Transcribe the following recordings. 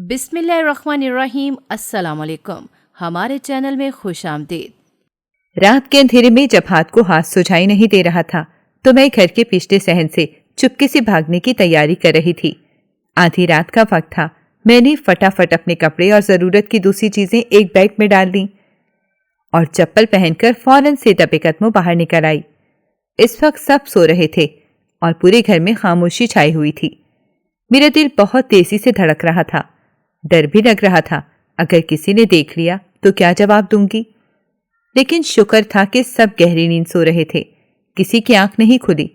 بسم اللہ الرحمن الرحیم۔ السلام علیکم، ہمارے چینل میں خوش آمدید۔ رات کے اندھیرے میں جب ہاتھ کو ہاتھ سجھائی نہیں دے رہا تھا تو میں گھر کے پچھلے صحن سے چپکے سے بھاگنے کی تیاری کر رہی تھی۔ آدھی رات کا وقت تھا۔ میں نے فٹافٹ اپنے کپڑے اور ضرورت کی دوسری چیزیں ایک بیگ میں ڈال دیں اور چپل پہن کر فوراً سے دبے قدموں باہر نکل آئی۔ اس وقت سب سو رہے تھے اور پورے گھر میں خاموشی چھائی ہوئی تھی۔ میرا دل بہت تیزی سے دھڑک رہا تھا، ڈر بھی لگ رہا تھا اگر کسی نے دیکھ لیا تو کیا جواب دوں گی۔ لیکن شکر تھا کہ سب گہری نیند سو رہے تھے، کسی کی آنکھ نہیں کھلی۔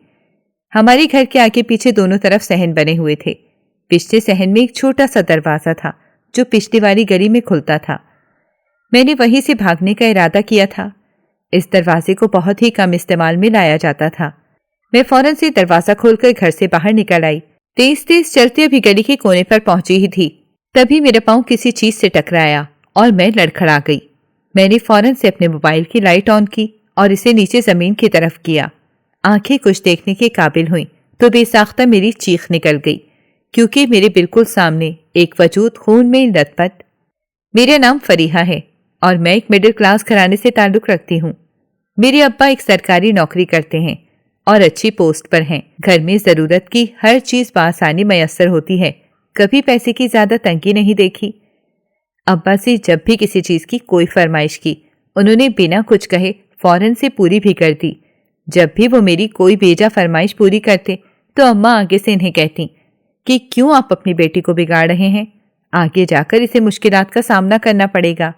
ہمارے گھر کے آگے پیچھے دونوں طرف صحن بنے ہوئے تھے۔ پچھلے صحن میں ایک چھوٹا سا دروازہ تھا جو پچھلی والی گلی میں کھلتا تھا۔ میں نے وہیں سے بھاگنے کا ارادہ کیا تھا۔ اس دروازے کو بہت ہی کم استعمال میں لایا جاتا تھا۔ میں فوراً سے دروازہ کھول کر گھر سے باہر نکل آئی۔ تیز تیز چلتے ابھی گلی کے کونے پر پہنچی ہی تھی، تبھی میرا پاؤں کسی چیز سے ٹکرایا اور میں لڑکھڑا گئی۔ میں نے فوراً سے اپنے موبائل کی لائٹ آن کی اور اسے نیچے زمین کی طرف کیا۔ آنکھیں کچھ دیکھنے کے قابل ہوئیں تو بے ساختہ میری چیخ نکل گئی، کیونکہ میرے بالکل سامنے ایک وجود خون میں لت پت۔ میرا نام فریحہ ہے اور میں ایک مڈل کلاس گھرانے سے تعلق رکھتی ہوں۔ میرے ابا ایک سرکاری نوکری کرتے ہیں اور اچھی پوسٹ پر ہیں۔ گھر میں ضرورت کی ہر چیز بآسانی میسر ہوتی ہے، کبھی پیسے کی زیادہ تنگی نہیں دیکھی۔ ابا سے جب بھی کسی چیز کی کوئی فرمائش کی، انہوں نے بنا کچھ کہے فوراً سے پوری بھی کر دی۔ جب بھی وہ میری کوئی بیجا فرمائش پوری کرتے تو اماں آگے سے انہیں کہتی کہ کیوں آپ اپنی بیٹی کو بگاڑ رہے ہیں، آگے جا کر اسے مشکلات کا سامنا کرنا پڑے گا۔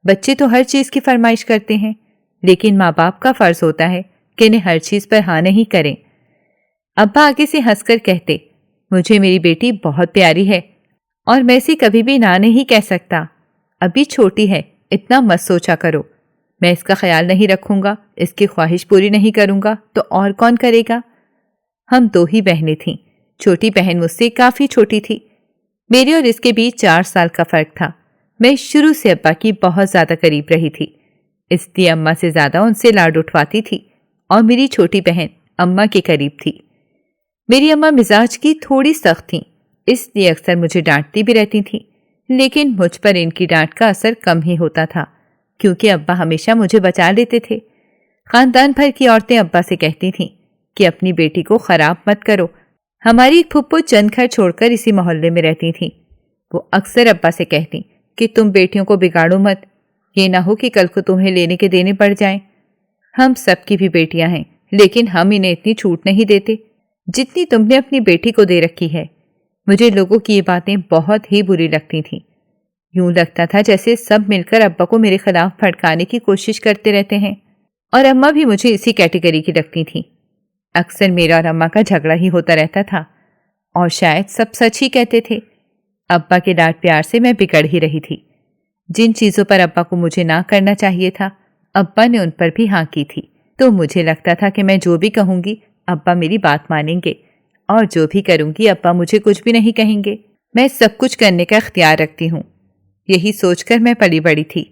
بچے تو ہر چیز کی فرمائش کرتے ہیں، لیکن ماں باپ کا فرض ہوتا ہے کہ انہیں ہر چیز پر ہاں نہیں کریں۔ ابا آگے سے ہنس کر کہتے، مجھے میری بیٹی بہت پیاری ہے اور میں اسے کبھی بھی نہ نہیں کہہ سکتا۔ ابھی چھوٹی ہے، اتنا مت سوچا کرو۔ میں اس کا خیال نہیں رکھوں گا، اس کی خواہش پوری نہیں کروں گا تو اور کون کرے گا؟ ہم دو ہی بہنیں تھیں۔ چھوٹی بہن مجھ سے کافی چھوٹی تھی۔ میرے اور اس کے بیچ 4 سال کا فرق تھا۔ میں شروع سے ابا کی بہت زیادہ قریب رہی تھی، اس لیے اماں سے زیادہ ان سے لاڈ اٹھواتی تھی اور میری چھوٹی بہن اماں کے قریب تھی۔ میری اماں مزاج کی تھوڑی سخت تھیں، اس لیے اکثر مجھے ڈانٹتی بھی رہتی تھیں، لیکن مجھ پر ان کی ڈانٹ کا اثر کم ہی ہوتا تھا، کیونکہ ابا ہمیشہ مجھے بچا لیتے تھے۔ خاندان بھر کی عورتیں ابا سے کہتی تھیں کہ اپنی بیٹی کو خراب مت کرو۔ ہماری ایک پھپھو چند گھر چھوڑ کر اسی محلے میں رہتی تھیں۔ وہ اکثر ابا سے کہتی کہ تم بیٹیوں کو بگاڑو مت، یہ نہ ہو کہ کل کو تمہیں لینے کے دینے پڑ جائیں۔ ہم سب کی بھی بیٹیاں ہیں، لیکن ہم انہیں اتنی چھوٹ نہیں دیتے جتنی تم نے اپنی بیٹی کو دے رکھی ہے۔ مجھے لوگوں کی یہ باتیں بہت ہی بری لگتی تھیں۔ یوں لگتا تھا جیسے سب مل کر ابا کو میرے خلاف بھڑکانے کی کوشش کرتے رہتے ہیں، اور اماں بھی مجھے اسی کیٹیگری کی لگتی تھیں۔ اکثر میرا اور اماں کا جھگڑا ہی ہوتا رہتا تھا، اور شاید سب سچ ہی کہتے تھے۔ ابا کے ڈانٹ پیار سے میں بگڑ ہی رہی تھی۔ جن چیزوں پر ابا کو مجھے نہ کرنا چاہیے تھا، ابا نے ان پر بھی ہاں کی تھی، تو مجھے لگتا تھا کہ میں جو بھی کہوں گی ابا میری بات مانیں گے، اور جو بھی کروں گی ابا مجھے کچھ بھی نہیں کہیں گے۔ میں سب کچھ کرنے کا اختیار رکھتی ہوں، یہی سوچ کر میں پلی بڑی تھی۔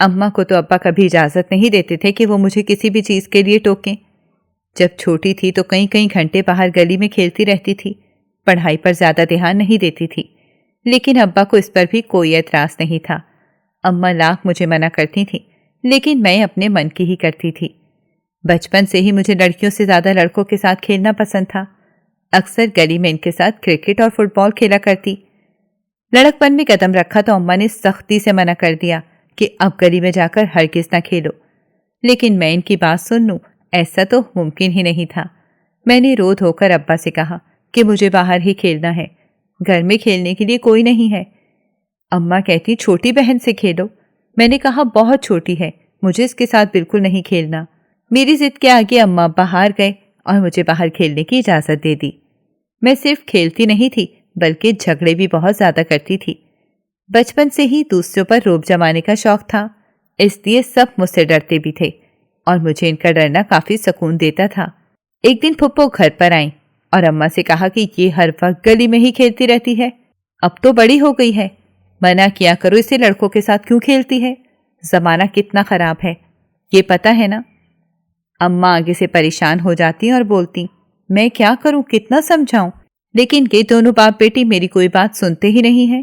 اماں کو تو ابا کبھی اجازت نہیں دیتے تھے کہ وہ مجھے کسی بھی چیز کے لیے ٹوکیں۔ جب چھوٹی تھی تو کئی گھنٹے باہر گلی میں کھیلتی رہتی تھی، پڑھائی پر زیادہ دھیان نہیں دیتی تھی، لیکن ابا کو اس پر بھی کوئی اعتراض نہیں تھا۔ اماں لاکھ مجھے منع کرتی تھیں، لیکن میں اپنے من کی ہی کرتی تھی۔ بچپن سے ہی مجھے لڑکیوں سے زیادہ لڑکوں کے ساتھ کھیلنا پسند تھا۔ اکثر گلی میں ان کے ساتھ کرکٹ اور فٹ بال کھیلا کرتی۔ لڑک پن میں قدم رکھا تو اماں نے سختی سے منع کر دیا کہ اب گلی میں جا کر ہرگز نہ کھیلو، لیکن میں ان کی بات سن لوں ایسا تو ممکن ہی نہیں تھا۔ میں نے رو دھو کر ابا سے کہا کہ مجھے باہر ہی کھیلنا ہے، گھر میں کھیلنے کے لیے کوئی نہیں ہے۔ اماں کہتی چھوٹی بہن سے کھیلو۔ میں نے کہا بہت چھوٹی ہے، مجھے اس کے ساتھ بالکل نہیں کھیلنا۔ میری ضد کے آگے اماں باہر گئے اور مجھے باہر کھیلنے کی اجازت دے دی۔ میں صرف کھیلتی نہیں تھی بلکہ جھگڑے بھی بہت زیادہ کرتی تھی۔ بچپن سے ہی دوسروں پر روب جمانے کا شوق تھا، اس لیے سب مجھ سے ڈرتے بھی تھے اور مجھے ان کا ڈرنا کافی سکون دیتا تھا۔ ایک دن پھپھو گھر پر آئیں اور اماں سے کہا کہ یہ ہر وقت گلی میں ہی کھیلتی رہتی ہے، اب تو بڑی ہو گئی ہے، منع کیا کرو اسے لڑکوں کے ساتھ کیوں کھیلتی ہے، زمانہ کتنا خراب ہے، یہ پتہ ہے نا۔ اماں آگے سے پریشان ہو جاتی اور بولتی میں کیا کروں، کتنا سمجھاؤں، لیکن یہ دونوں باپ بیٹی میری کوئی بات سنتے ہی نہیں ہیں۔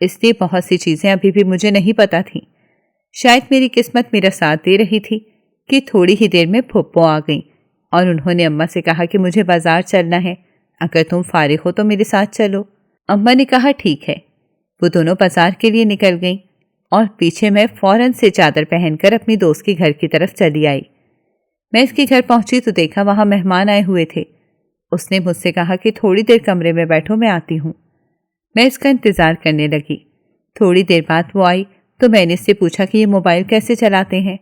اس لیے بہت سی چیزیں ابھی بھی مجھے نہیں پتہ تھیں۔ شاید میری قسمت میرا ساتھ دے رہی تھی کہ تھوڑی ہی دیر میں پھپھو آ گئیں اور انہوں نے اماں سے کہا کہ مجھے بازار چلنا ہے، اگر تم فارغ ہو تو میرے ساتھ چلو۔ اماں نے کہا ٹھیک ہے۔ وہ دونوں بازار کے لیے نکل گئیں اور پیچھے میں فوراً سے چادر پہن کر اپنی دوست کے گھر کی طرف چلی آئی۔ میں اس کے گھر پہنچی تو دیکھا وہاں مہمان آئے ہوئے تھے۔ اس نے مجھ سے کہا کہ تھوڑی دیر کمرے میں بیٹھو، میں آتی ہوں۔ میں اس کا انتظار کرنے لگی۔ تھوڑی دیر بعد وہ آئی تو میں نے اس سے پوچھا کہ یہ موبائل کیسے چلاتے ہیں۔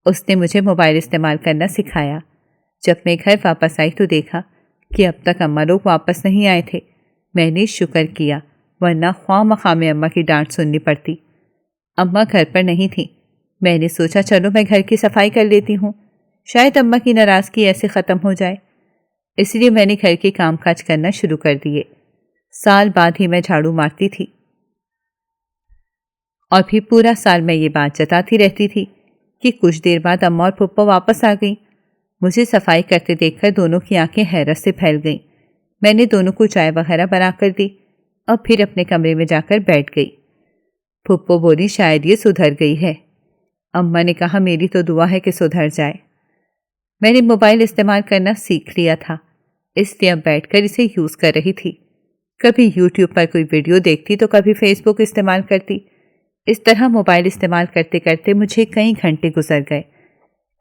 اس نے مجھے موبائل استعمال کرنا سکھایا۔ جب میں گھر واپس آئی تو دیکھا کہ اب تک اماں لوگ واپس نہیں آئے تھے۔ میں نے شکر کیا، ورنہ خواہ مخواہ میں اماں کی ڈانٹ سننی پڑتی۔ اماں گھر پر نہیں تھیں۔ میں نے سوچا چلو میں گھر کی صفائی کر لیتی ہوں، شاید اماں کی ناراضگی ایسے ختم ہو جائے۔ اس لیے میں نے گھر کے کام کاج کرنا شروع کر دیے۔ سال بعد ہی میں جھاڑو مارتی تھی اور پھر پورا سال میں یہ بات جتاتی رہتی تھی کہ کچھ دیر بعد اماں اور پھپھو واپس آ گئیں۔ مجھے صفائی کرتے دیکھ کر دونوں کی آنکھیں حیرت سے پھیل گئیں۔ میں نے دونوں کو چائے وغیرہ بنا کر دی اور پھر اپنے کمرے میں جا کر بیٹھ گئی۔ پھپھو بولی شاید یہ سدھر گئی ہے۔ اماں نے کہا میری تو دعا ہے کہ سدھر جائے۔ میں نے موبائل استعمال کرنا سیکھ لیا تھا، اس لیے اب بیٹھ کر اسے یوز کر رہی تھی۔ کبھی یوٹیوب پر کوئی ویڈیو دیکھتی تو کبھی فیس بک استعمال کرتی۔ اس طرح موبائل استعمال کرتے کرتے مجھے کئی گھنٹے گزر گئے۔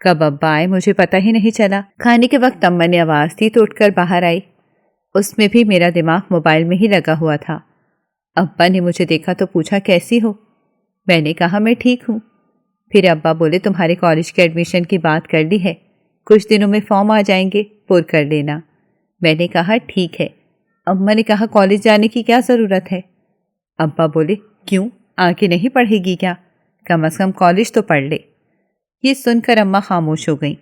کب ابا آئے مجھے پتہ ہی نہیں چلا۔ کھانے کے وقت اماں نے آواز دی تو اٹھ کر باہر آئی۔ اس میں بھی میرا دماغ موبائل میں ہی لگا ہوا تھا۔ ابا نے مجھے دیکھا تو پوچھا کیسی ہو؟ میں نے کہا میں ٹھیک ہوں۔ پھر ابا بولے تمہارے کالج کے ایڈمیشن کی بات کر لی ہے، کچھ دنوں میں فارم آ جائیں گے، پر کر لینا۔ میں نے کہا ٹھیک ہے۔ اماں نے کہا کالج جانے کی کیا ضرورت ہے؟ ابا بولے کیوں، آگے نہیں پڑھے گی کیا؟ کم از کم کالج تو پڑھ لے۔ یہ سن کر اماں خاموش ہو گئیں۔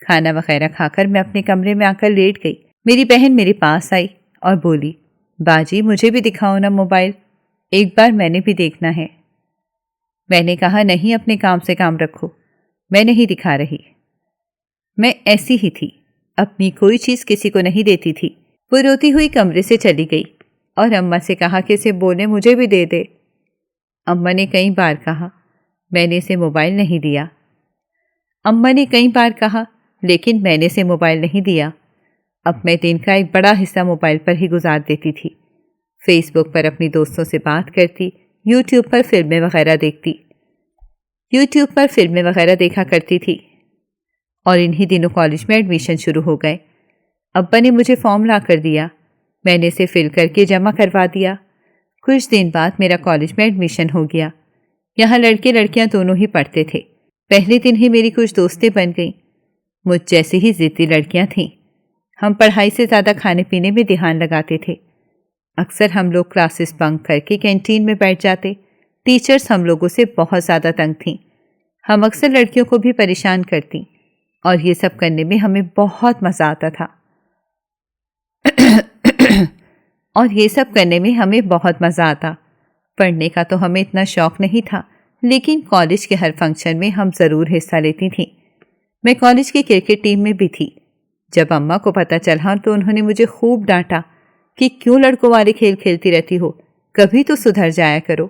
کھانا وغیرہ کھا کر میں اپنے کمرے میں آ کر لیٹ گئی۔ میری بہن میرے پاس آئی اور بولی باجی مجھے بھی دکھاؤ نا موبائل، ایک بار میں نے بھی دیکھنا ہے۔ میں نے کہا نہیں، اپنے کام سے کام رکھو، میں نہیں دکھا رہی۔ میں ایسی ہی تھی، اپنی کوئی چیز کسی کو نہیں دیتی تھی۔ وہ روتی ہوئی کمرے سے چلی گئی اور اماں سے کہا کہ اسے بولے مجھے بھی دے دے۔ اماں نے کئی بار کہا، میں نے اسے موبائل نہیں دیا۔ اماں نے کئی بار کہا لیکن میں نے اسے موبائل نہیں دیا۔ اب میں دن کا ایک بڑا حصہ موبائل پر ہی گزار دیتی تھی۔ فیس بک پر اپنی دوستوں سے بات کرتی، یوٹیوب پر فلمیں وغیرہ دیکھا کرتی تھی۔ اور انہی دنوں کالج میں ایڈمیشن شروع ہو گئے۔ ابا نے مجھے فارم لا کر دیا، میں نے اسے فل کر کے جمع کروا دیا۔ کچھ دن بعد میرا کالج میں ایڈمیشن ہو گیا۔ یہاں لڑکے لڑکیاں دونوں ہی پڑھتے تھے۔ پہلے دن ہی میری کچھ دوستیں بن گئیں۔ مجھ جیسی ہی ضدی لڑکیاں تھیں۔ ہم پڑھائی سے زیادہ کھانے پینے میں دھیان لگاتے تھے۔ اکثر ہم لوگ کلاسز بنک کر کے کینٹین میں بیٹھ جاتے۔ ٹیچرز ہم لوگوں سے بہت زیادہ تنگ تھیں۔ ہم اکثر لڑکیوں کو بھی پریشان کرتی اور یہ سب کرنے میں ہمیں بہت مزہ آتا۔ پڑھنے کا تو ہمیں اتنا شوق نہیں تھا، لیکن کالج کے ہر فنکشن میں ہم ضرور حصہ لیتی تھیں۔ میں کالج کی کرکٹ ٹیم میں بھی تھی۔ جب اماں کو پتہ چلا تو انہوں نے مجھے خوب ڈانٹا کہ کیوں لڑکوں والے کھیل کھیلتی رہتی ہو، کبھی تو سدھر جایا کرو۔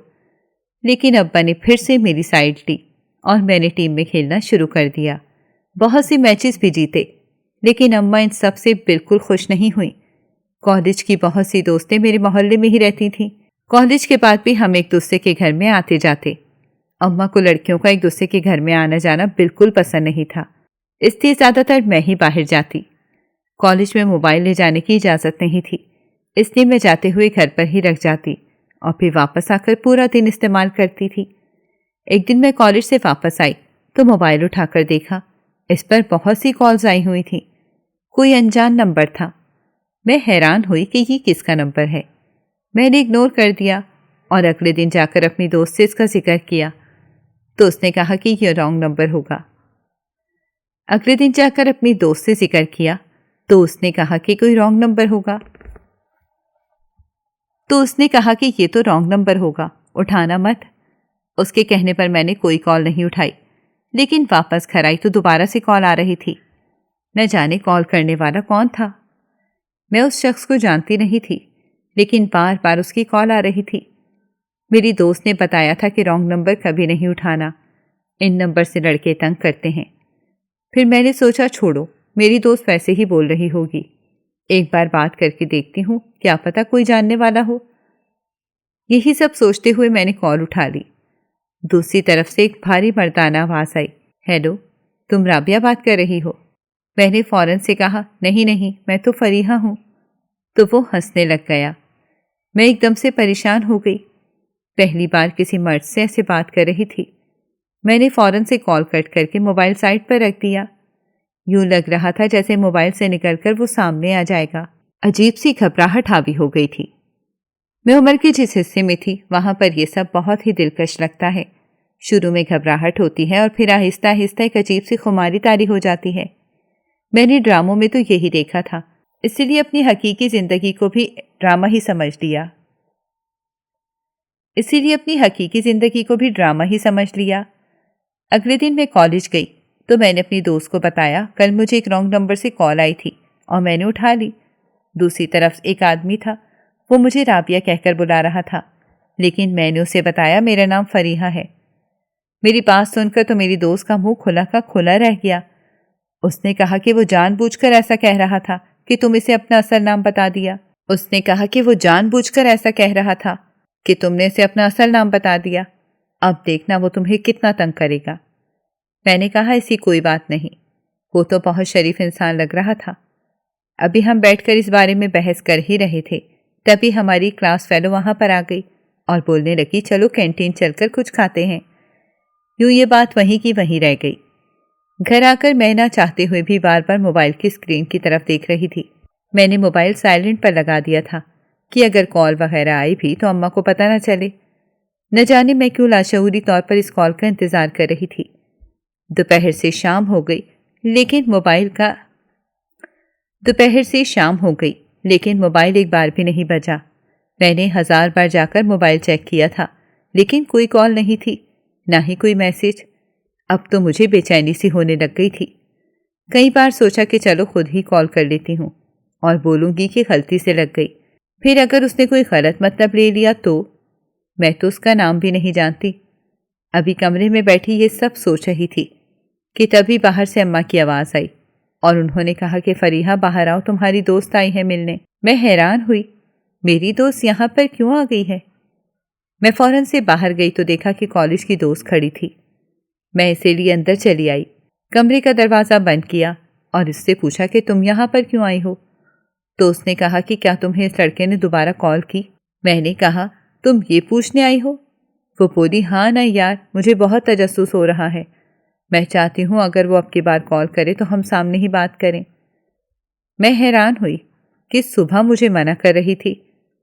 لیکن ابا نے پھر سے میری سائیڈ لی اور میں نے ٹیم میں کھیلنا شروع کر دیا۔ بہت سی میچز بھی جیتے، لیکن اماں ان سب سے بالکل خوش نہیں ہوئیں۔ کالج کی بہت سی دوستیں میرے محلے میں ہی رہتی تھیں۔ کالج کے بعد بھی ہم ایک دوسرے کے گھر میں آتے جاتے۔ اماں کو لڑکیوں کا ایک دوسرے کے گھر میں آنا جانا بالکل پسند نہیں تھا، اس لیے زیادہ تر میں ہی باہر جاتی۔ کالج میں موبائل لے جانے کی اجازت نہیں تھی، اس لیے میں جاتے ہوئے گھر پر ہی رکھ جاتی اور پھر واپس آ کر پورا دن استعمال کرتی تھی۔ ایک دن میں کالج سے واپس آئی تو موبائل اٹھا کر دیکھا، اس پر بہت سی کالز آئی ہوئی تھیں۔ کوئی انجان نمبر تھا۔ میں حیران ہوئی کہ یہ کس کا نمبر ہے۔ میں نے اگنور کر دیا اور اگلے دن جا کر اپنی دوست سے اس کا ذکر کیا تو اس نے کہا کہ یہ رانگ نمبر ہوگا۔ اگلے دن جا کر اپنی دوست سے ذکر کیا تو اس نے کہا کہ کوئی رانگ نمبر ہوگا یہ تو رانگ نمبر ہوگا، اٹھانا مت۔ اس کے کہنے پر میں نے کوئی کال نہیں اٹھائی، لیکن واپس گھر آئی تو دوبارہ سے کال آ رہی تھی۔ نہ جانے کال کرنے والا کون تھا۔ میں اس شخص کو جانتی نہیں تھی، لیکن بار بار اس کی کال آ رہی تھی۔ میری دوست نے بتایا تھا کہ رانگ نمبر کبھی نہیں اٹھانا، ان نمبر سے لڑکے تنگ کرتے ہیں۔ پھر میں نے سوچا چھوڑو، میری دوست ویسے ہی بول رہی ہوگی، ایک بار بات کر کے دیکھتی ہوں، کیا پتہ کوئی جاننے والا ہو۔ یہی سب سوچتے ہوئے میں نے کال اٹھا لی۔ دوسری طرف سے ایک بھاری مردانہ آواز آئی، ہیلو، تم رابعہ بات کر رہی ہو؟ میں نے فوراً سے کہا، نہیں، میں تو فریحہ ہوں۔ تو وہ ہنسنے لگ گیا۔ میں ایک دم سے پریشان ہو گئی، پہلی بار کسی مرد سے ایسے بات کر رہی تھی۔ میں نے فوراً سے کال کٹ کر کے موبائل سائٹ پر رکھ دیا۔ یوں لگ رہا تھا جیسے موبائل سے نکل کر وہ سامنے آ جائے گا۔ عجیب سی گھبراہٹ حاوی ہو گئی تھی۔ میں عمر کے جس حصے میں تھی وہاں پر یہ سب بہت ہی دلکش لگتا ہے۔ شروع میں گھبراہٹ ہوتی ہے اور پھر آہستہ آہستہ ایک عجیب سی خماری طاری ہو جاتی ہے۔ میں نے ڈراموں میں تو یہی دیکھا تھا، اسی لیے اپنی حقیقی زندگی کو بھی ڈرامہ ہی سمجھ لیا۔ اگلے دن میں کالج گئی تو میں نے اپنی دوست کو بتایا، کل مجھے ایک رانگ نمبر سے کال آئی تھی اور میں نے اٹھا لی۔ دوسری طرف ایک آدمی تھا، وہ مجھے رابعہ کہہ کر بلا رہا تھا، لیکن میں نے اسے بتایا میرا نام فریحہ ہے۔ میری بات سن کر تو میری دوست کا منہ کھلا کا کھلا رہ گیا۔ اس نے کہا کہ وہ جان بوجھ کر ایسا کہہ رہا تھا کہ تم اسے اپنا اصل نام بتا دیا۔ اب دیکھنا وہ تمہیں کتنا تنگ کرے گا۔ میں نے کہا ایسی کوئی بات نہیں، وہ تو بہت شریف انسان لگ رہا تھا۔ ابھی ہم بیٹھ کر اس بارے میں بحث کر ہی رہے تھے، تبھی ہماری کلاس فیلو وہاں پر آ گئی اور بولنے لگی، چلو کینٹین چل کر کچھ کھاتے ہیں۔ یوں یہ بات وہیں کی وہیں رہ گئی۔ گھر آ کر میں نہ چاہتے ہوئے بھی بار بار موبائل کی اسکرین کی طرف دیکھ رہی تھی۔ میں نے موبائل سائلنٹ پر لگا دیا تھا کہ اگر کال وغیرہ آئی بھی تو اماں کو پتہ نہ چلے۔ نہ جانے میں کیوں لاشعوری طور پر اس کال کا انتظار کر رہی تھی۔ دوپہر سے شام ہو گئی لیکن موبائل ایک بار بھی نہیں بجا۔ میں نے 1000 بار جا کر موبائل چیک کیا تھا، لیکن کوئی کال نہیں تھی، نہ ہی کوئی میسج۔ اب تو مجھے بے چینی سی ہونے لگ گئی تھی۔ کئی بار سوچا کہ چلو خود ہی کال کر لیتی ہوں اور بولوں گی کہ غلطی سے لگ گئی۔ پھر اگر اس نے کوئی غلط مطلب لے لیا تو میں تو اس کا نام بھی نہیں جانتی۔ ابھی کمرے میں بیٹھی یہ سب سوچ رہی تھی کہ تبھی باہر سے اماں کی آواز آئی اور انہوں نے کہا کہ فریحہ باہر آؤ، تمہاری دوست آئی ہے ملنے۔ میں حیران ہوئی، میری دوست یہاں پر کیوں آ گئی ہے؟ میں فوراً سے باہر گئی تو دیکھا کہ کالج کی دوست کھڑی تھی۔ میں اسی لیے اندر چلی آئی، کمرے کا دروازہ بند کیا اور اس سے پوچھا کہ تم یہاں پر کیوں آئی ہو؟ تو اس نے کہا کہ کیا تمہیں اس لڑکے نے دوبارہ کال کی؟ میں نے کہا تم یہ پوچھنے آئی ہو؟ وہ بولی ہاں نہیں یار، مجھے بہت تجسس ہو رہا ہے، میں چاہتی ہوں اگر وہ اب کی بار کال کرے تو ہم سامنے ہی بات کریں۔ میں حیران ہوئی کہ صبح مجھے منع کر رہی تھی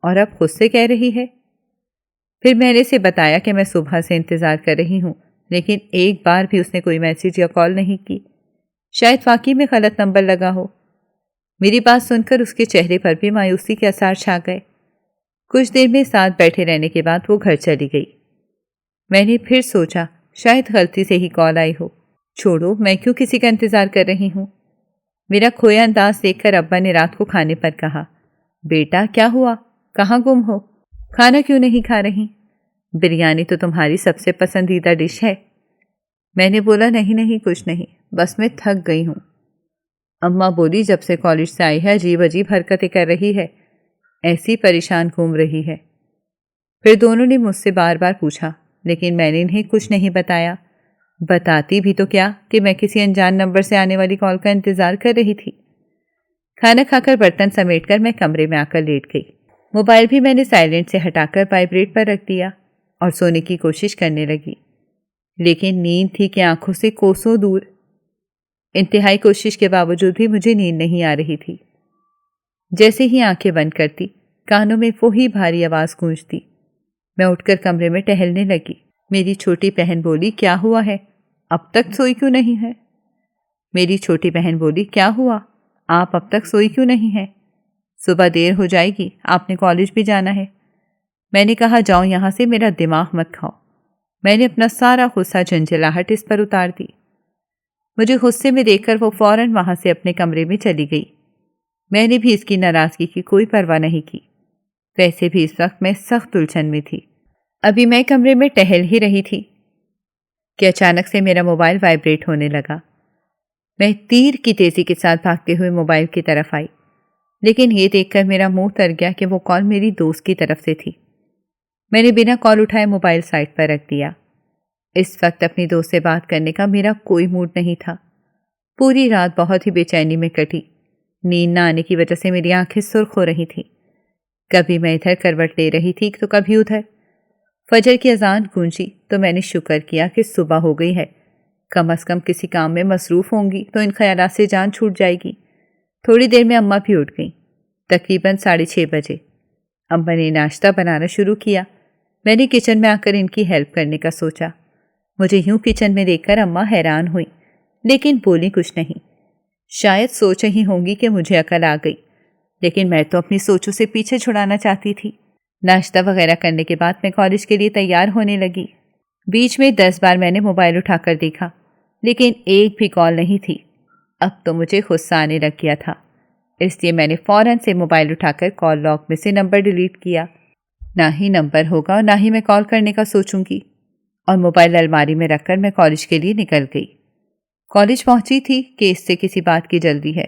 اور اب خود سے کہہ رہی ہے۔ پھر میں نے اسے بتایا کہ میں صبح سے انتظار کر رہی ہوں، لیکن ایک بار بھی اس نے کوئی میسج یا کال نہیں کی، شاید واقعی میں غلط نمبر لگا ہو۔ میری بات سن کر اس کے چہرے پر بھی مایوسی کے آثار چھا گئے۔ کچھ دیر میں ساتھ بیٹھے رہنے کے بعد وہ گھر چلی گئی۔ میں نے پھر سوچا شاید غلطی سے ہی کال آئی ہو، چھوڑو میں کیوں کسی کا انتظار کر رہی ہوں۔ میرا کھویا انداز دیکھ کر ابا نے رات کو کھانے پر کہا، بیٹا کیا ہوا، کہاں گم ہو، کھانا کیوں نہیں کھا رہی؟ بریانی تو تمہاری سب سے پسندیدہ ڈش ہے۔ میں نے بولا نہیں کچھ نہیں، بس میں تھک گئی ہوں۔ اماں بولی جب سے کالج سے آئی ہے عجیب حرکتیں کر رہی ہے، ایسی پریشان گھوم رہی ہے۔ پھر دونوں نے مجھ سے بار بار پوچھا، لیکن میں نے انہیں کچھ نہیں بتایا۔ بتاتی بھی تو کیا کہ میں کسی انجان نمبر سے آنے والی کال کا انتظار کر رہی تھی۔ کھانا کھا کر برتن سمیٹ کر میں کمرے میں آ کر لیٹ گئی۔ موبائل بھی میں نے سائلنٹ سے ہٹا کر وائبریٹ پر رکھ دیا اور سونے کی کوشش کرنے لگی، لیکن نیند تھی کہ آنکھوں سے کوسوں دور۔ انتہائی کوشش کے باوجود بھی مجھے نیند نہیں آ رہی تھی۔ جیسے ہی آنکھیں بند کرتی کانوں میں وہی بھاری آواز گونجتی۔ میں اٹھ کر کمرے میں ٹہلنے لگی۔ میری چھوٹی بہن بولی کیا ہوا ہے، اب تک سوئی کیوں نہیں ہے؟ میری چھوٹی بہن بولی کیا ہوا، آپ اب تک سوئی کیوں نہیں ہیں؟ صبح دیر ہو جائے گی، آپ نے کالج بھی جانا ہے۔ میں نے کہا جاؤ یہاں سے، میرا دماغ مت کھاؤ۔ میں نے اپنا سارا غصہ جھنجھلاہٹ اس پر اتار دی۔ مجھے غصے میں دیکھ کر وہ فوراً وہاں سے اپنے کمرے میں چلی گئی۔ میں نے بھی اس کی ناراضگی کی کوئی پرواہ نہیں کی، ویسے بھی اس وقت میں سخت الجھن میں تھی۔ ابھی میں کمرے میں ٹہل ہی رہی تھی کہ اچانک سے میرا موبائل وائبریٹ ہونے لگا۔ میں تیر کی تیزی کے ساتھ بھاگتے ہوئے موبائل کی طرف آئی، لیکن یہ دیکھ کر میرا منہ تر گیا کہ وہ کال میری دوست کی طرف سے تھی۔ میں نے بنا کال اٹھائے موبائل سائڈ پر رکھ دیا۔ اس وقت اپنی دوست سے بات کرنے کا میرا کوئی موڈ نہیں تھا۔ پوری رات بہت ہی بے چینی میں کٹی۔ نیند نہ آنے کی وجہ سے میری آنکھیں سرخ ہو رہی تھیں۔ کبھی میں ادھر کروٹ لے رہی تھی تو کبھی ادھر۔ فجر کی اذان گونجی تو میں نے شکر کیا کہ صبح ہو گئی ہے، کم از کم کسی کام میں مصروف ہوں گی تو ان خیالات سے جان چھوٹ جائے گی۔ تھوڑی دیر میں اماں بھی اٹھ گئیں، تقریباً 6:30 بجے۔ اماں نے ناشتہ بنانا شروع کیا۔ میں نے کچن میں آ کر ان کی ہیلپ کرنے کا سوچا۔ مجھے یوں کچن میں دیکھ کر اماں حیران ہوئی، لیکن بولی کچھ نہیں۔ شاید سوچ رہی ہوں گی کہ مجھے عقل آ گئی، لیکن میں تو اپنی سوچوں سے پیچھے چھڑانا چاہتی تھی۔ ناشتہ وغیرہ کرنے کے بعد میں کالج کے لیے تیار ہونے لگی۔ بیچ میں 10 بار میں نے موبائل اٹھا کر دیکھا، لیکن ایک بھی کال نہیں تھی۔ اب تو مجھے غصہ آنے لگ گیا تھا، اس لیے میں نے فوراً سے موبائل اٹھا کر کال لاگ میں سے نمبر ڈیلیٹ کیا۔ نہ ہی نمبر ہوگا اور نہ ہی میں کال کرنے کا سوچوں گی، اور موبائل الماری میں رکھ کر میں کالج کے لیے نکل گئی۔ کالج پہنچی تھی کہ اس سے کسی بات کی جلدی ہے۔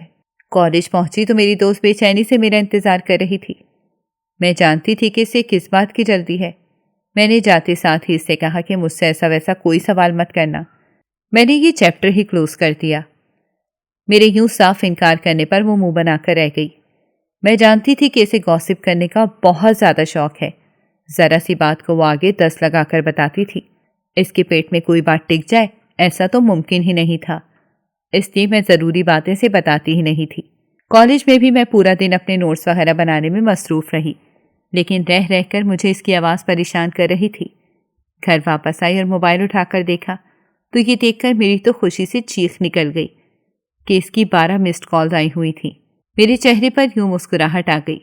کالج پہنچی تو میری دوست بے چینی سے میرا انتظار کر رہی تھی۔ میں جانتی تھی کہ اسے کس بات کی جلدی ہے۔ میں نے جاتے ساتھ ہی اس سے کہا کہ مجھ سے ایسا ویسا کوئی سوال مت کرنا۔ میں نے یہ چیپٹر ہی کلوز کر دیا۔ میرے یوں صاف انکار کرنے پر وہ منہ بنا کر رہ گئی۔ میں جانتی تھی کہ اسے گوسپ کرنے کا بہت زیادہ شوق ہے۔ ذرا سی بات کو وہ آگے 10 لگا کر بتاتی تھی۔ اس کے پیٹ میں کوئی بات ٹک جائے ایسا تو ممکن ہی نہیں تھا، اس لیے میں ضروری باتیں سے بتاتی ہی نہیں تھی۔ کالج میں بھی میں پورا دن اپنے نوٹس وغیرہ بنانے میں مصروف رہی، لیکن رہ رہ کر مجھے اس کی آواز پریشان کر رہی تھی۔ گھر واپس آئی اور موبائل اٹھا کر دیکھا تو یہ دیکھ کر میری تو خوشی سے چیخ نکل گئی کہ اس کی 12 مسڈ کالز آئی ہوئی تھیں۔ میرے چہرے پر یوں مسکراہٹ آ گئی۔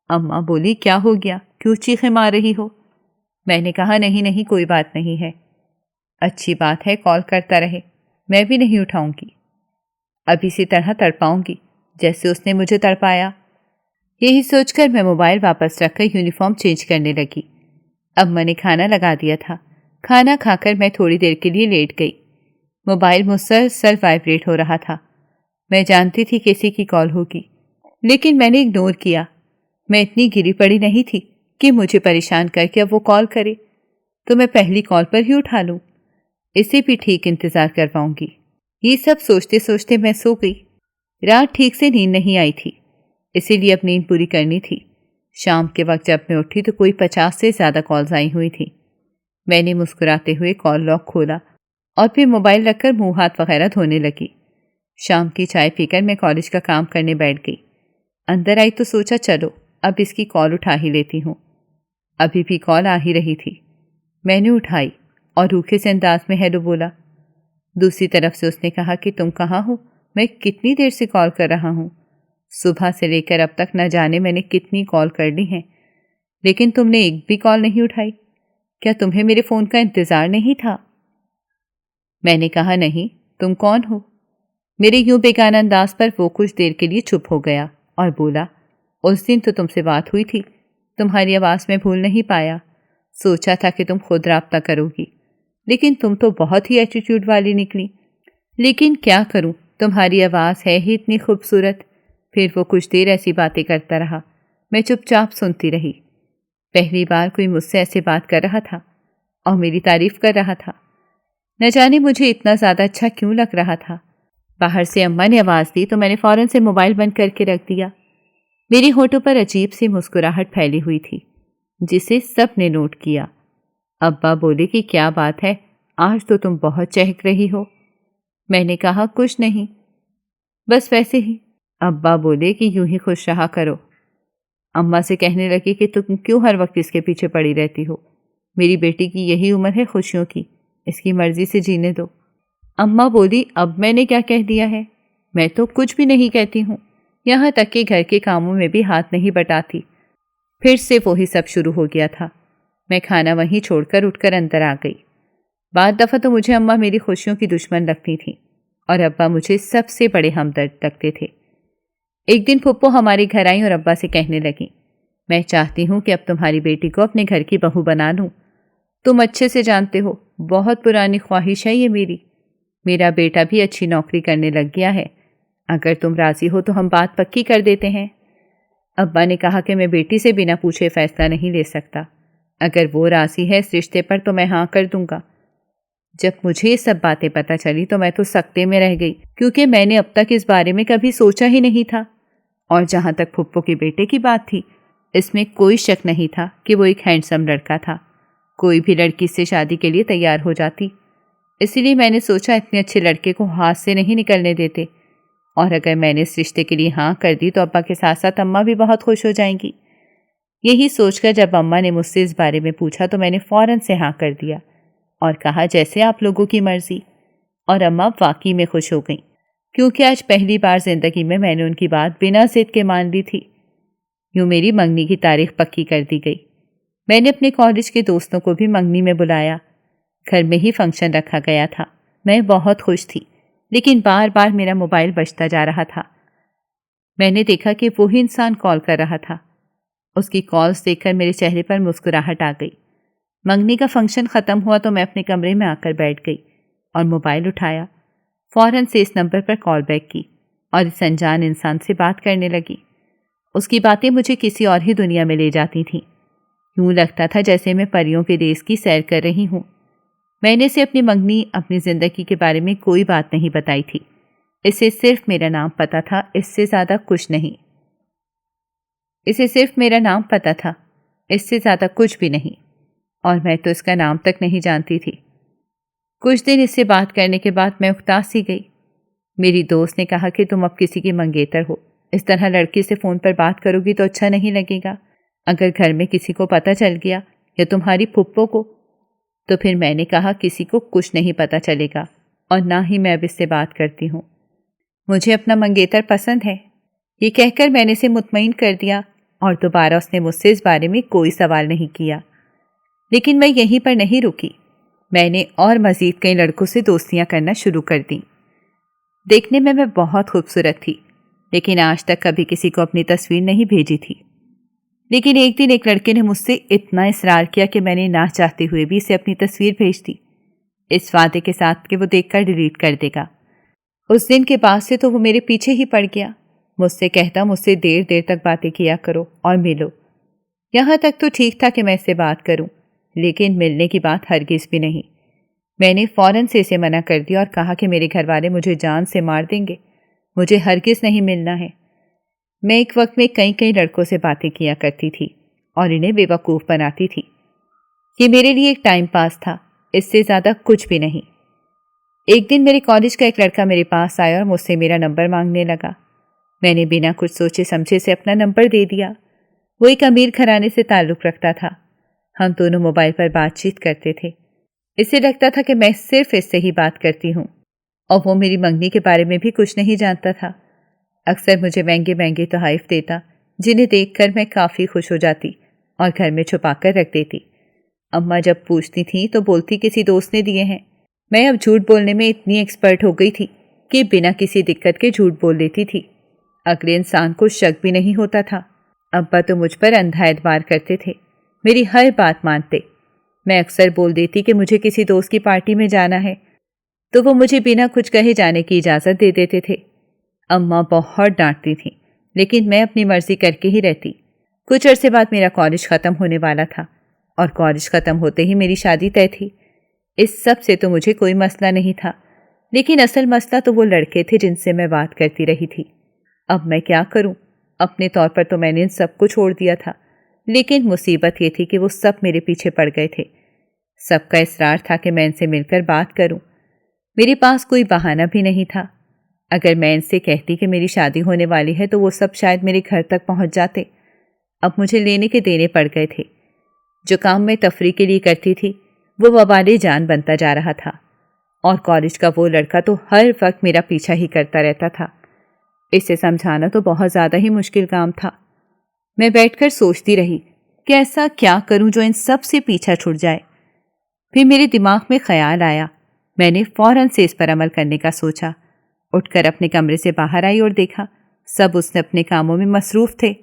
اماں بولی کیا ہو گیا، کیوں چیخیں مار رہی ہو؟ میں نے کہا نہیں کوئی بات نہیں ہے۔ اچھی بات ہے، کال کرتا رہے، میں بھی نہیں اٹھاؤں گی، اب اسی طرح تڑپاؤں گی جیسے اس نے مجھے تڑپایا۔ یہی سوچ کر میں موبائل واپس رکھ کر یونیفارم چینج کرنے لگی۔ اب میں نے کھانا لگا دیا تھا۔ کھانا کھا کر میں تھوڑی دیر کے لیے لیٹ گئی۔ موبائل مسلسل وائبریٹ ہو رہا تھا۔ میں جانتی تھی کسی کی کال ہوگی، لیکن میں نے اگنور کیا۔ میں اتنی گری پڑی نہیں تھی کہ مجھے پریشان کر کے اب وہ کال کرے تو میں پہلی کال پر ہی اٹھا لوں، اسے بھی ٹھیک انتظار کرواؤں گی۔ یہ سب سوچتے سوچتے میں سو گئی۔ رات ٹھیک سے نیند نہیں آئی تھی، اسی لیے اب نیند پوری کرنی تھی۔ شام کے وقت جب میں اٹھی تو کوئی 50 سے زیادہ کالز آئی ہوئی تھیں۔ میں نے مسکراتے ہوئے کال لاگ کھولا اور پھر موبائل رکھ کر منہ ہاتھ وغیرہ دھونے لگی۔ شام کی چائے پی کر میں کالج کا کام کرنے بیٹھ گئی۔ اندر آئی تو سوچا چلو اب اس کی کال اٹھا ہی لیتی ہوں۔ ابھی بھی کال آ ہی رہی تھی۔ میں نے اٹھائی اور روکھے سے انداز میں ہیلو بولا۔ دوسری طرف سے اس نے کہا کہ تم کہاں ہو، میں کتنی دیر سے کال کر رہا ہوں، صبح سے لے کر اب تک نہ جانے میں نے کتنی کال کر لی ہیں، لیکن تم نے ایک بھی کال نہیں اٹھائی، کیا تمہیں میرے فون کا انتظار نہیں تھا؟ میں نے کہا نہیں، تم کون ہو؟ میرے یوں بیگانہ انداز پر وہ کچھ دیر کے لیے چپ ہو گیا اور بولا، اس دن تو تم سے بات ہوئی تھی، تمہاری آواز میں بھول نہیں پایا، سوچا تھا کہ تم خود رابطہ کرو گی، لیکن تم تو بہت ہی ایٹیٹیوڈ والی نکلی، لیکن کیا کروں، تمہاری آواز ہے ہی اتنی خوبصورت۔ پھر وہ کچھ دیر ایسی باتیں کرتا رہا، میں چپ چاپ سنتی رہی۔ پہلی بار کوئی مجھ سے ایسے بات کر رہا تھا اور میری تعریف کر رہا تھا، نہ جانے مجھے اتنا زیادہ اچھا کیوں لگ رہا تھا۔ باہر سے اماں نے آواز دی تو میں نے فوراً سے موبائل بند کر کے رکھ دیا۔ میری ہونٹوں پر عجیب سی مسکراہٹ پھیلی ہوئی تھی جسے سب نے نوٹ کیا۔ ابا بولے کہ کیا بات ہے، آج تو تم بہت چہک رہی ہو۔ میں نے کہا کچھ نہیں، بس ویسے ہی۔ ابا بولے کہ یوں ہی خوش رہا کرو۔ اماں سے کہنے لگی کہ تم کیوں ہر وقت اس کے پیچھے پڑی رہتی ہو، میری بیٹی کی یہی عمر ہے خوشیوں کی، اس کی مرضی سے جینے دو۔ اماں بولی اب میں نے کیا کہہ دیا ہے، میں تو کچھ بھی نہیں کہتی ہوں، یہاں تک کہ گھر کے کاموں میں بھی ہاتھ نہیں بٹاتی۔ پھر سے وہی سب شروع ہو گیا تھا۔ میں کھانا وہیں چھوڑ کر اٹھ کر اندر آ گئی۔ بعد دفعہ تو مجھے اماں میری خوشیوں کی دشمن لگتی تھیں اور ابا مجھے سب سے بڑے ہمدرد لگتے تھے۔ ایک دن پھپھو ہمارے گھر آئیں اور ابا سے کہنے لگیں، میں چاہتی ہوں کہ اب تمہاری بیٹی کو اپنے گھر کی بہو بنا لوں تم اچھے سے جانتے ہو بہت پرانی خواہش ہے یہ میری. میرا بیٹا بھی اچھی نوکری کرنے لگ گیا ہے. اگر تم راضی ہو تو ہم بات پکی کر دیتے ہیں. ابا نے کہا کہ میں بیٹی سے بنا پوچھے فیصلہ نہیں لے سکتا. اگر وہ راضی ہے اس رشتے پر تو میں ہاں کر دوں گا. جب مجھے یہ سب باتیں پتہ چلی تو میں تو سکتے میں رہ گئی، کیونکہ میں نے اب تک اس بارے میں کبھی سوچا ہی نہیں تھا. اور جہاں تک پھپھو کے بیٹے کی بات تھی، اس میں کوئی شک نہیں تھا کہ وہ ایک ہینڈسم لڑکا تھا. کوئی بھی لڑکی اس سے شادی کے لیے تیار ہو جاتی. اسی لیے میں نے سوچا اتنے اچھے لڑکے کو ہاتھ سے نہیں نکلنے دیتے. اور اگر میں نے اس رشتے کے لیے ہاں کر دی تو ابا کے ساتھ ساتھ اماں بھی بہت خوش ہو جائیں گی. یہی سوچ کر جب اماں نے مجھ سے اس بارے میں پوچھا تو میں نے فوراً سے ہاں کر دیا اور کہا جیسے آپ لوگوں کی مرضی. اور اماں واقعی میں خوش ہو گئیں، کیونکہ آج پہلی بار زندگی میں نے ان کی بات بنا ضد کے مان لی تھی. یوں میری منگنی کی تاریخ پکی کر دی گئی. میں نے اپنے کالج کے دوستوں کو بھی منگنی میں بلایا. گھر میں ہی فنکشن رکھا گیا تھا. میں بہت خوش تھی، لیکن بار بار میرا موبائل بجتا جا رہا تھا. میں نے دیکھا کہ وہی انسان کال کر رہا تھا. اس کی کالز دیکھ کر میرے چہرے پر مسکراہٹ آ گئی. منگنی کا فنکشن ختم ہوا تو میں اپنے کمرے میں آ کر بیٹھ گئی اور موبائل اٹھایا. فوراً سے اس نمبر پر کال بیک کی اور اس انجان انسان سے بات کرنے لگی. اس کی باتیں مجھے کسی اور ہی دنیا میں لے جاتی تھیں. یوں لگتا تھا جیسے میں پریوں کے دیس کی سیر کر رہی ہوں. میں نے اسے اپنی منگنی، اپنی زندگی کے بارے میں کوئی بات نہیں بتائی تھی. اسے صرف میرا نام پتہ تھا، اس سے زیادہ کچھ نہیں. اسے صرف میرا نام پتہ تھا، اس سے زیادہ کچھ بھی نہیں. اور میں تو اس کا نام تک نہیں جانتی تھی. کچھ دن اس سے بات کرنے کے بعد میں اکتاس سی گئی. میری دوست نے کہا کہ تم اب کسی کی منگیتر ہو، اس طرح لڑکی سے فون پر بات کرو گی تو اچھا نہیں لگے گا. اگر گھر میں کسی کو پتہ چل گیا یا تمہاری پھپھو کو تو پھر میں نے کہا کسی کو کچھ نہیں پتہ چلے گا، اور نہ ہی میں اب اس سے بات کرتی ہوں. مجھے اپنا منگیتر پسند ہے. یہ کہہ کر میں نے اسے مطمئن کر دیا اور دوبارہ اس نے مجھ سے اس بارے میں کوئی سوال نہیں کیا. لیکن میں یہیں پر نہیں رکی. میں نے اور مزید کئی لڑکوں سے دوستیاں کرنا شروع کر دیں. دیکھنے میں بہت خوبصورت تھی، لیکن آج تک کبھی کسی کو اپنی تصویر نہیں بھیجی تھی. لیکن ایک دن ایک لڑکے نے مجھ سے اتنا اصرار کیا کہ میں نے نہ چاہتے ہوئے بھی اسے اپنی تصویر بھیج دی، اس وعدے کے ساتھ کہ وہ دیکھ کر ڈیلیٹ کر دے گا. اس دن کے بعد سے تو وہ میرے پیچھے ہی پڑ گیا. مجھ سے کہتا مجھ سے دیر دیر تک باتیں کیا کرو اور ملو. یہاں تک تو ٹھیک تھا کہ میں اس سے بات کروں، لیکن ملنے کی بات ہرگز بھی نہیں. میں نے فوراً سے اسے منع کر دیا اور کہا کہ میرے گھر والے مجھے جان سے مار دیں گے، مجھے ہرگز نہیں ملنا ہے. میں ایک وقت میں کئی لڑکوں سے باتیں کیا کرتی تھی اور انہیں بے وقوف بناتی تھی. یہ میرے لیے ایک ٹائم پاس تھا، اس سے زیادہ کچھ بھی نہیں. ایک دن میرے کالج کا ایک لڑکا میرے پاس آیا اور مجھ سے میرا نمبر مانگنے لگا. میں نے بنا کچھ سوچے سمجھے سے اپنا نمبر دے دیا. وہ ایک امیر گھرانے سے تعلق رکھتا تھا. ہم دونوں موبائل پر بات چیت کرتے تھے. اسے لگتا تھا کہ میں صرف اس سے ہی بات کرتی ہوں، اور وہ میری منگنی کے بارے میں بھی کچھ نہیں جانتا تھا. اکثر مجھے مہنگے تحائف دیتا، جنہیں دیکھ کر میں کافی خوش ہو جاتی اور گھر میں چھپا کر رکھ دیتی. اماں جب پوچھتی تھیں تو بولتی کسی دوست نے دیے ہیں. میں اب جھوٹ بولنے میں اتنی ایکسپرٹ ہو گئی تھی کہ بنا کسی دقت کے جھوٹ بول دیتی تھی. اگلے انسان کو شک بھی نہیں ہوتا تھا. ابا تو مجھ پر اندھا اعتبار کرتے تھے، میری ہر بات مانتے. میں اکثر بول دیتی کہ مجھے کسی دوست کی پارٹی میں جانا ہے تو وہ مجھے بنا کچھ کہے جانے کی اجازت دے دیتے تھے. اماں بہت ڈانٹتی تھیں، لیکن میں اپنی مرضی کر کے ہی رہتی. کچھ عرصے بعد میرا کالج ختم ہونے والا تھا اور کالج ختم ہوتے ہی میری شادی طے تھی. اس سب سے تو مجھے کوئی مسئلہ نہیں تھا، لیکن اصل مسئلہ تو وہ لڑکے تھے جن سے میں بات کرتی رہی تھی. اب میں کیا کروں؟ اپنے طور پر تو میں نے ان سب کو چھوڑ دیا تھا، لیکن مصیبت یہ تھی کہ وہ سب میرے پیچھے پڑ گئے تھے. سب کا اصرار تھا کہ میں ان سے مل کر بات کروں. میرے پاس کوئی بہانہ بھی نہیں تھا. اگر میں ان سے کہتی کہ میری شادی ہونے والی ہے تو وہ سب شاید میرے گھر تک پہنچ جاتے. اب مجھے لینے کے دینے پڑ گئے تھے. جو کام میں تفریح کے لیے کرتی تھی وہ وبال جان بنتا جا رہا تھا، اور کالج کا وہ لڑکا تو ہر وقت میرا پیچھا ہی کرتا رہتا تھا. اسے سمجھانا تو بہت زیادہ ہی مشکل کام تھا. میں بیٹھ کر سوچتی رہی کہ ایسا کیا کروں جو ان سب سے پیچھا چھوٹ جائے. پھر میرے دماغ میں خیال آیا. میں نے فوراً سے اس پر عمل کرنے کا سوچا. اٹھ کر اپنے کمرے سے باہر آئی اور دیکھا سب اس نے اپنے کاموں میں مصروف تھے.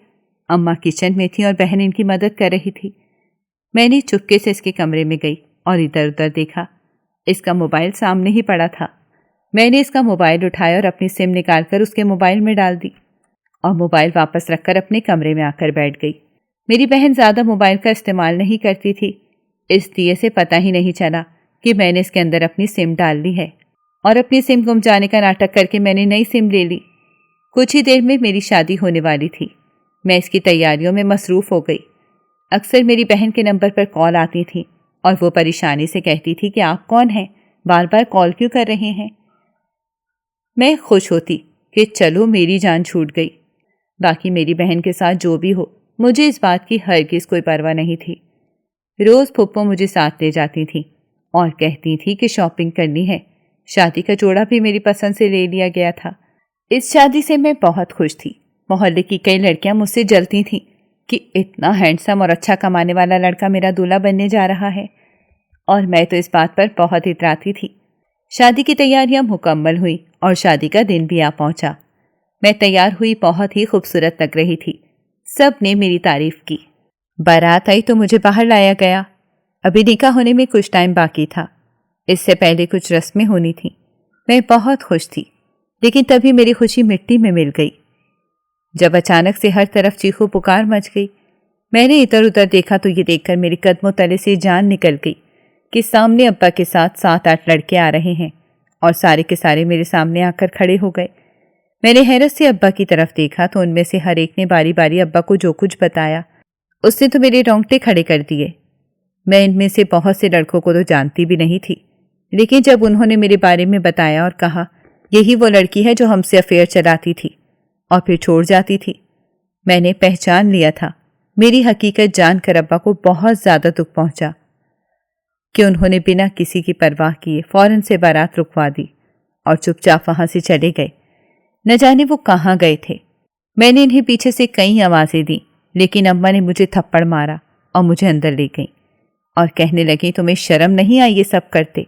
اماں کچن میں تھیں اور بہن ان کی مدد کر رہی تھی. میں نے چپکے سے اس کے کمرے میں گئی اور ادھر ادھر دیکھا۔ اس کا موبائل سامنے ہی پڑا تھا۔ میں نے اس کا موبائل اٹھایا اور اپنی سم نکال کر اس کے موبائل میں ڈال دی اور موبائل واپس رکھ کر اپنے کمرے میں آ کر بیٹھ گئی۔ میری بہن زیادہ موبائل کا استعمال نہیں کرتی تھی، اس لیے سے پتہ ہی نہیں چلا کہ میں نے اس کے اندر اپنی سم ڈال لی ہے، اور اپنی سم گم جانے کا ناٹک کر کے میں نے نئی سم لے لی۔ کچھ ہی دیر میں میری شادی ہونے والی تھی۔ میں اس کی تیاریوں میں مصروف ہو گئی۔ اکثر میری بہن کے نمبر پر کال آتی تھی اور وہ پریشانی سے کہتی تھی کہ آپ کون ہیں، بار بار کال کیوں کر رہے ہیں؟ میں خوش ہوتی کہ چلو میری جان چھوٹ گئی۔ باقی میری بہن کے ساتھ جو بھی ہو، مجھے اس بات کی ہرگز کوئی پرواہ نہیں تھی۔ روز پھپھو مجھے ساتھ لے جاتی تھی اور کہتی تھی کہ شاپنگ کرنی ہے۔ شادی کا جوڑا بھی میری پسند سے لے لیا گیا تھا۔ اس شادی سے میں بہت خوش تھی۔ محلے کی کئی لڑکیاں مجھ سے جلتی تھیں کہ اتنا ہینڈسم اور اچھا کمانے والا لڑکا میرا دولہا بننے جا رہا ہے، اور میں تو اس بات پر بہت اتراتی تھی۔ شادی کی تیاریاں مکمل ہوئی اور شادی کا دن بھی آ پہنچا۔ میں تیار ہوئی بہت ہی خوبصورت لگ رہی تھی۔ سب نے میری تعریف کی۔ بارات آئی تو مجھے باہر لایا گیا۔ ابھی نکاح ہونے میں کچھ ٹائم باقی تھا۔ اس سے پہلے کچھ رسمیں ہونی تھیں۔ میں بہت خوش تھی، لیکن تبھی میری خوشی مٹی میں مل گئی جب اچانک سے ہر طرف چیخو پکار مچ گئی۔ میں نے ادھر ادھر دیکھا تو یہ دیکھ کر میرے قدموں تلے سے جان نکل گئی کہ سامنے ابا کے ساتھ 7-8 لڑکے آ رہے ہیں، اور سارے کے سارے میرے سامنے آ کر کھڑے ہو گئے۔ میں نے حیرت سے ابا کی طرف دیکھا تو ان میں سے ہر ایک نے باری باری ابا کو جو کچھ بتایا، اس نے تو میرے رونگٹے کھڑے کر دیے۔ میں ان میں سے بہت سے لڑکوں کو تو جانتی بھی نہیں تھی، لیکن جب انہوں نے میرے بارے میں بتایا اور کہا یہی وہ لڑکی ہے جو ہم سے افیئر چلاتی تھی اور پھر چھوڑ جاتی تھی، میں نے پہچان لیا تھا۔ میری حقیقت جان کر ابا کو بہت زیادہ دکھ پہنچا کہ انہوں نے بنا کسی کی پرواہ کیے فوراً سے بارات رکوا دی اور چپ چاپ وہاں سے چلے گئے۔ نہ جانے وہ کہاں گئے تھے۔ میں نے انہیں پیچھے سے کئی آوازیں دیں، لیکن اماں نے مجھے تھپڑ مارا اور مجھے اندر لے گئیں اور کہنے لگیں تمہیں شرم نہیں آئی یہ سب کرتے؟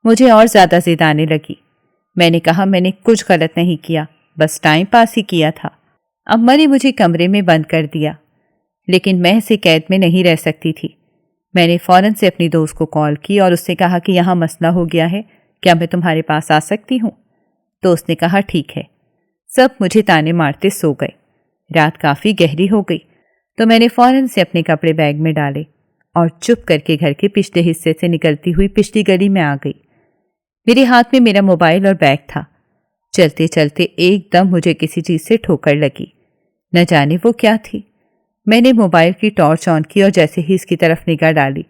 مجھے اور زیادہ ضد آنے لگی۔ میں نے کہا میں نے کچھ غلط نہیں کیا، بس ٹائم پاس ہی کیا تھا۔ اماں نے مجھے کمرے میں بند کر دیا، لیکن میں اسے قید میں نہیں رہ سکتی تھی۔ میں نے فوراً سے اپنی دوست کو کال کی اور اس سے کہا کہ یہاں مسئلہ ہو گیا ہے، کیا میں تمہارے پاس آ سکتی ہوں؟ تو اس نے کہا ٹھیک ہے۔ سب مجھے تانے مارتے سو گئے۔ رات کافی گہری ہو گئی تو میں نے فوراً سے اپنے کپڑے بیگ میں ڈالے اور چپ کر کے گھر کے پچھلے حصے سے نکلتی ہوئی پچھلی گلی میں آ گئی۔ میرے ہاتھ میں میرا موبائل اور بیگ تھا۔ چلتے چلتے ایک دم مجھے کسی چیز سے ٹھوکر لگی، نہ جانے وہ کیا تھی۔ میں نے موبائل کی ٹارچ آن کی اور جیسے ہی اس کی طرف نگاہ ڈالی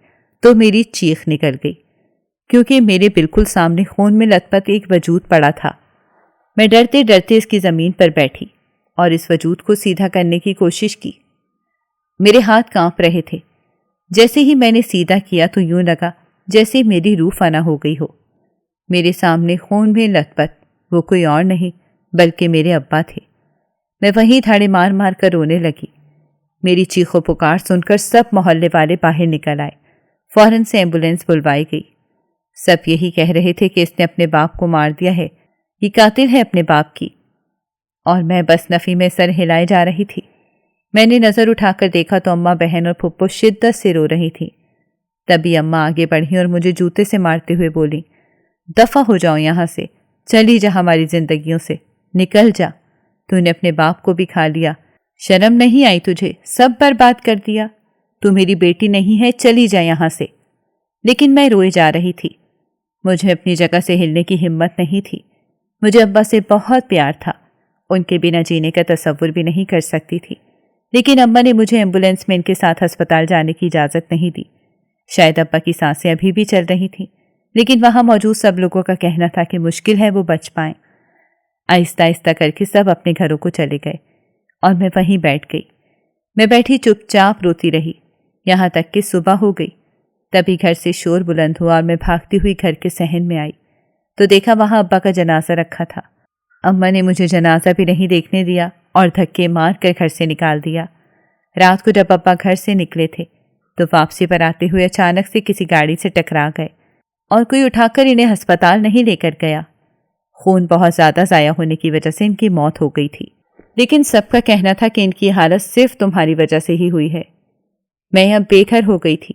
تو میری چیخ نکل گئی، کیونکہ میرے بالکل سامنے خون میں لت پت ایک وجود پڑا تھا۔ میں ڈرتے ڈرتے اس کی زمین پر بیٹھی اور اس وجود کو سیدھا کرنے کی کوشش کی۔ میرے ہاتھ کانپ رہے تھے۔ جیسے ہی میں نے سیدھا کیا تو یوں لگا جیسے میری روح فنا ہو گئی ہو۔ میرے سامنے خون میں لت پت وہ کوئی اور نہیں بلکہ میرے ابا تھے۔ میں وہیں دھاڑے مار مار کر رونے لگی۔ میری چیخ و پکار سن کر سب محلے والے باہر نکل آئے۔ فوراً سے ایمبولینس بلوائی گئی۔ سب یہی کہہ رہے تھے کہ اس نے اپنے باپ کو مار دیا ہے، یہ قاتل ہے اپنے باپ کی، اور میں بس نفی میں سر ہلائے جا رہی تھی۔ میں نے نظر اٹھا کر دیکھا تو اماں بہن اور پھپھو شدت سے رو رہی تھی۔ تبھی اماں آگے بڑھی اور مجھے جوتے سے مارتے ہوئے بولی دفع ہو جاؤ یہاں سے، چلی جا ہماری زندگیوں سے، نکل جا۔ تو نے اپنے باپ کو بھی کھا لیا، شرم نہیں آئی تجھے؟ سب برباد کر دیا۔ تو میری بیٹی نہیں ہے، چلی جا یہاں سے۔ لیکن میں روئے جا رہی تھی۔ مجھے اپنی جگہ سے ہلنے کی ہمت نہیں تھی۔ مجھے ابا سے بہت پیار تھا، ان کے بنا جینے کا تصور بھی نہیں کر سکتی تھی، لیکن ابا نے مجھے ایمبولینس میں ان کے ساتھ ہسپتال جانے کی اجازت نہیں دی۔ شاید ابا کی سانسیں ابھی بھی چل رہی تھیں، لیکن وہاں موجود سب لوگوں کا کہنا تھا کہ مشکل ہے وہ بچ پائیں۔ آہستہ آہستہ کر کے سب اپنے گھروں کو چلے گئے اور میں وہیں بیٹھ گئی۔ میں بیٹھی چپ چاپ روتی رہی یہاں تک کہ صبح ہو گئی۔ تبھی گھر سے شور بلند ہوا اور میں بھاگتی ہوئی گھر کے صحن میں آئی تو دیکھا وہاں ابا کا جنازہ رکھا تھا۔ اماں نے مجھے جنازہ بھی نہیں دیکھنے دیا اور دھکے مار کر گھر سے نکال دیا۔ رات کو جب ابا گھر سے نکلے تھے تو واپسی پر آتے ہوئے اچانک سے کسی گاڑی سے ٹکرا گئے اور کوئی اٹھا کر انہیں ہسپتال نہیں لے کر گیا۔ خون بہت زیادہ ضائع ہونے کی وجہ سے ان کی موت ہو گئی تھی، لیکن سب کا کہنا تھا کہ ان کی حالت صرف تمہاری وجہ سے ہی ہوئی ہے۔ میں اب بے گھر ہو گئی تھی